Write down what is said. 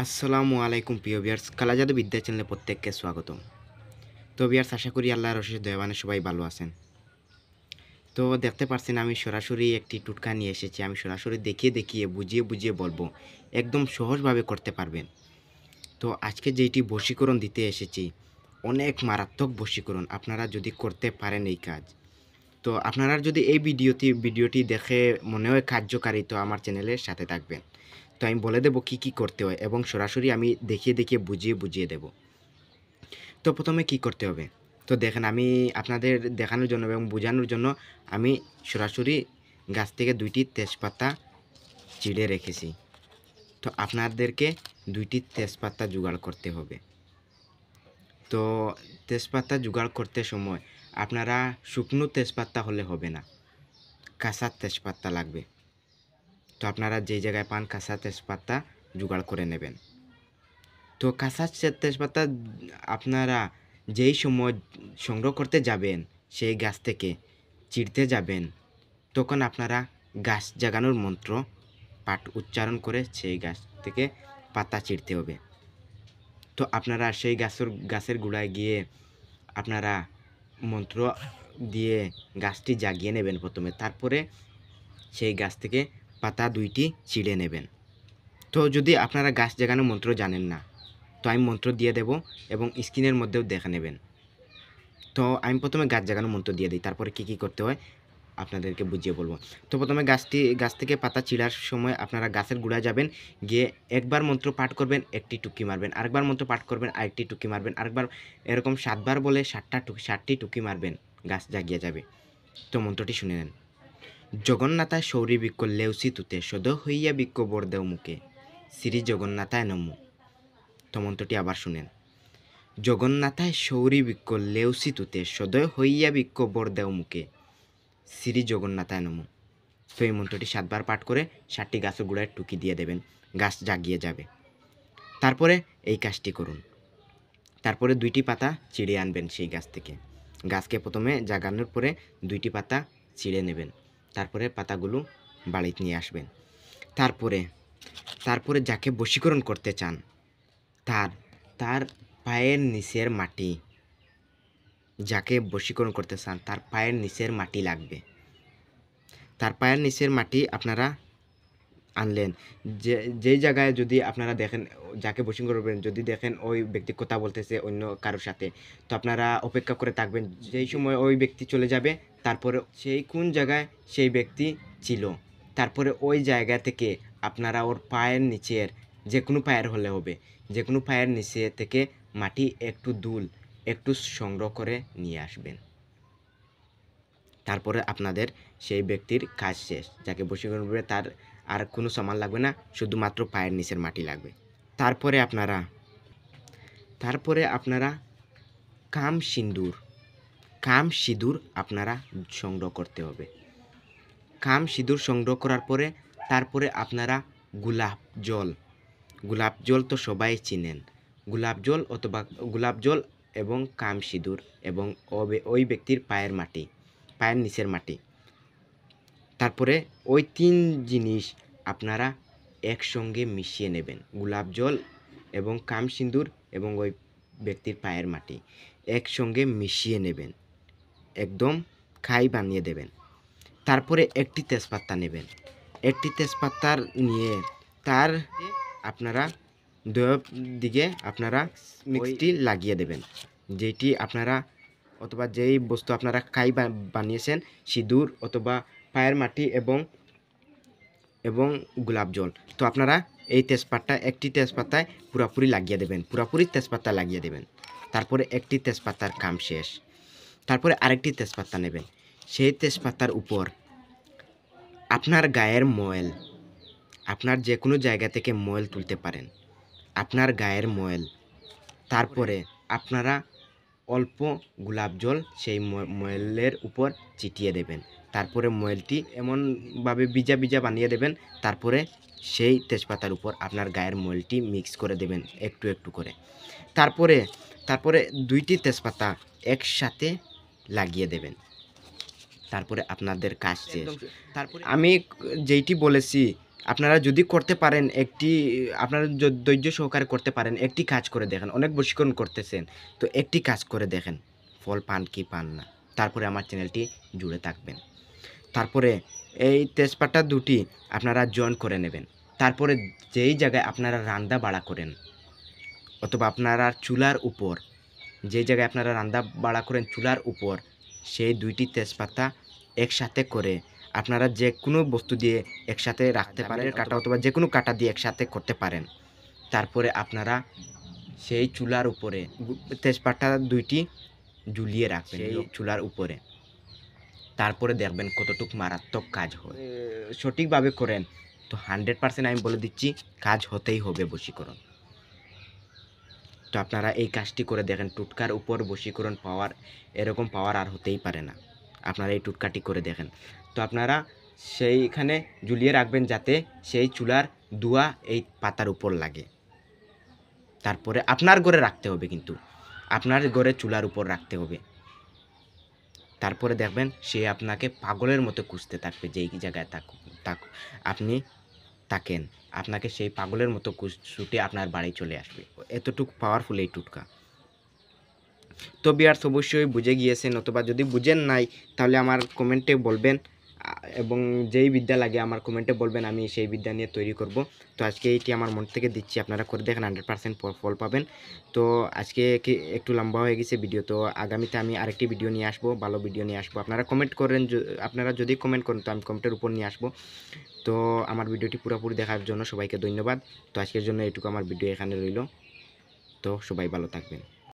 আসসালামু আলাইকুম প্রিয় ভিউয়ার্স, কালা জাদু বিদ্যা চ্যানেলে প্রত্যেককে স্বাগতম। তো ভিউয়ার্স, আশা করি আল্লাহর অশেষ দয়াবানে সবাই ভালো আছেন। তো দেখতে পাচ্ছেন আমি সরাসরি একটি টুটকা নিয়ে এসেছি। আমি সরাসরি দেখিয়ে দেখিয়ে বুঝিয়ে বুঝিয়ে বলবো, একদম সহজভাবে করতে পারবেন। তো আজকে যেইটি বশীকরণ দিতে এসেছি, অনেক মারাত্মক বশীকরণ। আপনারা যদি করতে পারেন এই কাজ, তো আপনারা যদি এই ভিডিওটি দেখে মনে হয় কার্যকারী, তো আমার চ্যানেলের সাথে থাকবেন। তো আমি বলে দেবো কী কী করতে হয় এবং সরাসরি আমি দেখিয়ে দেখিয়ে বুঝিয়ে বুঝিয়ে দেবো। তো প্রথমে কি করতে হবে, তো দেখেন আমি আপনাদের দেখানোর জন্য এবং বোঝানোর জন্য আমি সরাসরি গাছ থেকে 2টি তেজপাতা চিড়ে রেখেছি। তো আপনাদেরকে 2টি তেজপাতা জোগাড় করতে হবে। তো তেজপাতা জোগাড় করতে সময় আপনারা শুকনো তেজপাতা হলে হবে না, কাঁচা তেজপাতা লাগবে। তো আপনারা যেই জায়গায় পান কাঁচা তেজপাতা জোগাড় করে নেবেন। তো কাঁচা তেজপাতা আপনারা যেই সময় সংগ্রহ করতে যাবেন, সেই গাছ থেকে চিড়তে যাবেন, তখন আপনারা গাছ জাগানোর মন্ত্র পাঠ উচ্চারণ করে সেই গাছ থেকে পাতা চিড়তে হবে। তো আপনারা সেই গাছের গোড়ায় গিয়ে আপনারা মন্ত্র দিয়ে গাছটি জাগিয়ে নেবেন প্রথমে, তারপরে সেই গাছ থেকে পাতা 2টি চিড়ে নেবেন। তো যদি আপনারা গাছ জাগানোর মন্ত্র জানেন না, তো আমি মন্ত্র দিয়ে দেব এবং স্ক্রিনের মধ্যেও দেখে নেবেন। তো আমি প্রথমে গাছ জাগানোর মন্ত্র দিয়ে দিই, তারপরে কী কী করতে হয় আপনাদেরকে বুঝিয়ে বলবো। তো প্রথমে গাছ থেকে পাতা চিড়ার সময় আপনারা গাছের গোড়ায় যাবেন, গিয়ে একবার মন্ত্র পাঠ করবেন, একটি টুকি মারবেন, আরেকবার মন্ত্র পাঠ করবেন, আরেকটি টুকি মারবেন, আরেকবার, এরকম 7বার বলে 7টি টুকি মারবেন, গাছ জাগিয়ে যাবে। তো মন্ত্রটি শুনে নেন। জগন্নাথায় শৌরী বৃক্ষ লেউসি তুতে সদ হইয়া বৃক্ষ বরদেও মুখে, শ্রী জগন্নাথায় নমঃ। তো মন্ত্রটি আবার শুনেন। জগন্নাথায় শৌরী বৃক্ষ লেউসি তুতে সদয় হইয়া বৃক্ষ বরদেও মুখে, শ্রী জগন্নাথায় নমঃ। তো এই মন্ত্রটি 7বার পাঠ করে 7টি গাছের গোড়ায় টুকি দিয়ে দেবেন, গাছ জাগিয়ে যাবে। তারপরে এই কাজটি করুন। তারপরে 2টি পাতা চিড়ে আনবেন সেই গাছ থেকে। গাছকে প্রথমে জাগানোর পরে 2টি পাতা চিড়ে নেবেন, তারপরে পাতাগুলো বাড়িতে নিয়ে আসবেন। তারপরে যাকে বশীকরণ করতে চান, তার পায়ের নিচের মাটি, যাকে বশীকরণ করতে চান তার পায়ের নিচের মাটি লাগবে। তার পায়ের নিচের মাটি আপনারা আনলেন। যেই জায়গায় যদি আপনারা দেখেন যাকে বশীকরণ করবেন, যদি দেখেন ওই ব্যক্তি কথা বলতেছে অন্য কারোর সাথে, তো আপনারা অপেক্ষা করে থাকবেন। যেই সময় ওই ব্যক্তি চলে যাবে, তারপরে সেই কোন জায়গায় সেই ব্যক্তি ছিল, তারপরে ওই জায়গা থেকে আপনারা ওর পায়ের নিচের, যে কোনো পায়ের হলে হবে, যে কোনো পায়ের নিচে থেকে মাটি একটু সংগ্রহ করে নিয়ে আসবেন। তারপরে আপনাদের সেই ব্যক্তির কাজ শেষ। যাকে বশীকরণ করবে তার আর কোনো সামান লাগবে না, শুধুমাত্র পায়ের নিচের মাটি লাগবে। তারপরে আপনারা কাম সিঁদুর আপনারা সংগ্রহ করতে হবে। কাম সিঁদুর সংগ্রহ করার পরে তারপরে আপনারা গোলাপ জল তো সবাই চিনেন, গোলাপ জল এবং কাম সিঁদুর এবং ওই ব্যক্তির পায়ের নিচের মাটি, তারপরে ওই 3 জিনিস আপনারা একসঙ্গে মিশিয়ে নেবেন। গোলাপ জল এবং কাম সিঁদুর এবং ওই ব্যক্তির পায়ের মাটি একসঙ্গে মিশিয়ে নেবেন, একদম খাই বানিয়ে দেবেন। তারপরে একটি তেজপাতা নেবেন। একটি তেজপাতার নিয়ে তার আপনারা দিকে আপনারা মিক্সটি লাগিয়ে দেবেন। যেটি আপনারা অথবা যেই বস্তু আপনারা খাই বানিয়েছেন, সিঁদুর অথবা পায়ের মাটি এবং গোলাপ জল, তো আপনারা এই একটি তেজপাতায় পুরোপুরি লাগিয়ে দেবেন, পুরোপুরি তেজপাতা লাগিয়ে দেবেন। তারপরে একটি তেজপাতার কাম শেষ। তারপরে আরেকটি তেজপাতা নেবেন। সেই তেজপাতার উপর আপনার গায়ের ময়েল, আপনার যে কোনো জায়গা থেকে ময়েল তুলতে পারেন, আপনার গায়ের ময়েল, তারপরে আপনারা অল্প গোলাপ জল সেই ময়েলের উপর ছিটিয়ে দেবেন। তারপরে ময়েলটি এমনভাবে ভিজা ভিজা বানিয়ে দেবেন, তারপরে সেই তেজপাতার উপর আপনার গায়ের ময়েলটি মিক্স করে দেবেন একটু একটু করে। তারপরে 2টি তেজপাতা একসাথে লাগিয়ে দেবেন। তারপরে আপনাদের কাজ শেষ। তারপরে আমি যেইটি বলেছি আপনারা যদি করতে পারেন আপনারা ধৈর্য সহকারে করতে পারেন, একটি কাজ করে দেখেন। অনেক বশীকরণ করতেছেন, তো একটি কাজ করে দেখেন, ফল পান কি পান না। তারপরে আমার চ্যানেলটি জুড়ে থাকবেন। তারপরে এই তেজপাতা দুটি আপনারা জয়েন করে নেবেন। তারপরে যেই জায়গায় আপনারা রান্না বাড়া করেন, অথবা আপনারা চুলার উপর, যে জায়গায় আপনারা রান্না বাড়া করেন চুলার উপর, সেই দুইটি তেজপাতা একসাথে করে আপনারা যে কোনো বস্তু দিয়ে একসাথে রাখতে পারেন, কাঁটা অথবা যে কোনো কাঁটা দিয়ে একসাথে করতে পারেন। তারপরে আপনারা সেই চুলার উপরে তেজপাতা দুইটি ঝুলিয়ে রাখবেন সেই চুলার উপরে। তারপরে দেখবেন কতটুকু মারাত্মক কাজ হয়। সঠিকভাবে করেন তো 100% আমি বলে দিচ্ছি কাজ হতেই হবে বশীকরণ। তো আপনারা এই কাজটি করে দেখেন, টুটকার উপর বশীকরণ পাওয়ার, এরকম পাওয়ার আর হতেই পারে না। আপনারা এই টুটকাটি করে দেখেন। তো আপনারা সেইখানে ঝুলিয়ে রাখবেন যাতে সেই চুলার ধোঁয়া এই পাতার উপর লাগে। তারপরে আপনার ঘরে রাখতে হবে, কিন্তু আপনার ঘরে চুলার উপর রাখতে হবে। তারপরে দেখবেন সে আপনাকে পাগলের মতো খুঁজতে থাকবে, যেই জায়গায় আপনি থাকেন, আপনাকে সেই পাগলের মতো ছুটে আপনার বাড়ি চলে আসবে। এতটুকু পাওয়ারফুল এই টুটকা। তো ভিউয়ার্স অবশ্যই বুঝে গিয়েছেন, অথবা যদি বুঝেন নাই তাহলে আমার কমেন্টে বলবেন, এবং যেই বিদ্যা লাগে আমার কমেন্টে বলবেন, আমি সেই বিদ্যা নিয়ে তৈরি করব। তো আজকে এইটি আমার মন থেকে দিচ্ছি, আপনারা করে দেখেন, 100% ফল পাবেন। তো আজকে একটু লম্বা হয়ে গেছে ভিডিও, তো আগামীতে আমি আরেকটি ভিডিও নিয়ে আসবো, ভালো ভিডিও নিয়ে আসবো। আপনারা কমেন্ট করেন, আপনারা যদি কমেন্ট করেন তো আমি কমেন্টের উপর নিয়ে আসবো। তো আমার ভিডিওটি পুরোপুরি দেখার জন্য সবাইকে ধন্যবাদ। তো আজকের জন্য এইটুকু আমার ভিডিও এখানে রইল। তো সবাই ভালো থাকবেন।